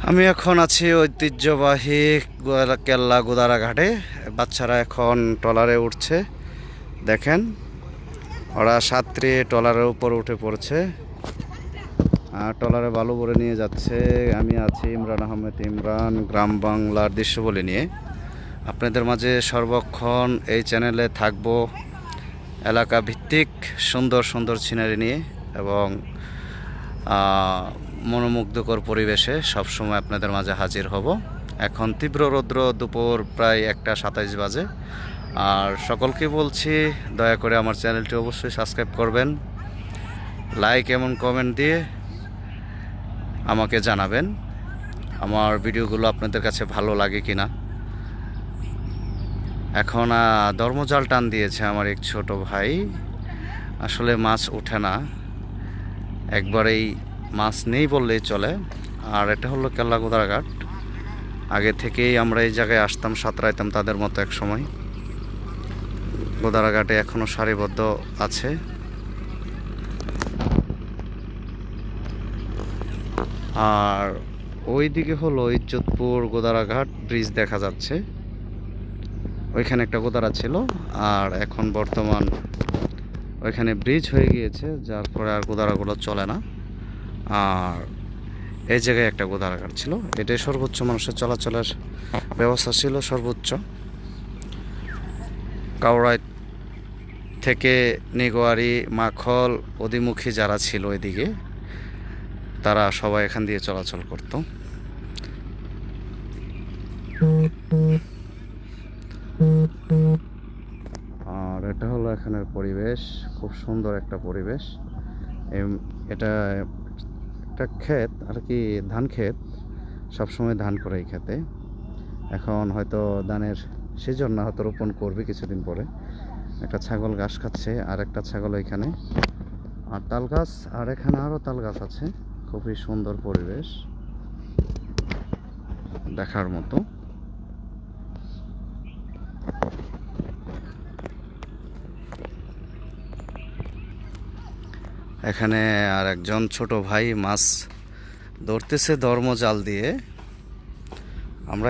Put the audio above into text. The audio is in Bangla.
আমি এখন আছি ঐতিহ্যবাহী কেল্লা গোদারা ঘাটে। বাচ্চারা এখন ট্রলারে উঠছে। দেখেন, ওরা সাঁতরে ট্রলারের উপর উঠে পড়ছে আর ট্রলারে বালু ভরে নিয়ে যাচ্ছে। আমি আছি ইমরান আহমেদ ইমরান, গ্রাম বাংলার দৃশ্যবলী নিয়ে আপনাদের মাঝে সর্বক্ষণ এই চ্যানেলে থাকবো এলাকা ভিত্তিক সুন্দর সুন্দর সিনারি নিয়ে এবং মনোমুগ্ধকর পরিবেশে সবসময় আপনাদের মাঝে হাজির হব। এখন তীব্র রৌদ্র, দুপুর প্রায় 1:27 বাজে। আর সকলকে বলছি, দয়া করে আমার চ্যানেলটি অবশ্যই সাবস্ক্রাইব করবেন, লাইক এবং কমেন্ট দিয়ে আমাকে জানাবেন আমার ভিডিওগুলো আপনাদের কাছে ভালো লাগে কিনা। এখন ধর্মজাল টান দিয়েছে আমার এক ছোট ভাই। আসলে মাছ ওঠে না, একবারেই মাছ নেই বললেই চলে। আর এটা হলো কেল্লা গোদারা ঘাট। আগে থেকেই আমরা এই জায়গায় আসতাম, সাঁতরাইতাম তাদের মতো এক সময়। গোদারা ঘাটে এখনও সারিবদ্ধ আছে। আর ওই দিকে হলো ইজ্জতপুর গোদারা ঘাট ব্রিজ দেখা যাচ্ছে। ওইখানে একটা গোদারা ছিল, আর এখন বর্তমান ওইখানে ব্রিজ হয়ে গিয়েছে, যার ফলে আর গোদারাগুলো চলে না। আর এই জায়গায় একটা গোদারাঘাট ছিল, এটাই সর্বোচ্চ মানুষের চলাচলের ব্যবস্থা ছিল সর্বোচ্চ। কাউরাই থেকে নেগোয়ারি, মাখল অধিমুখী যারা ছিল এদিকে, তারা সবাই এখান দিয়ে চলাচল করত। আর এটা হলো এখানের পরিবেশ, খুব সুন্দর একটা পরিবেশ। এটা একটা ক্ষেত আর কি, ধান ক্ষেত, সবসময় ধান করে এই ক্ষেতে। এখন হয়তো ধানের সিজন না, হয়তো রোপণ করবে কিছুদিন পরে। একটা ছাগল ঘাস খাচ্ছে, আর একটা ছাগল এখানে, আর তাল গাছ, আর এখানে আরও তাল গাছ আছে। খুবই সুন্দর পরিবেশ, দেখার মতো। এখানে আর একজন ছোট ভাই মাছ ধরতেছে ধর্মজাল দিয়ে। আমরা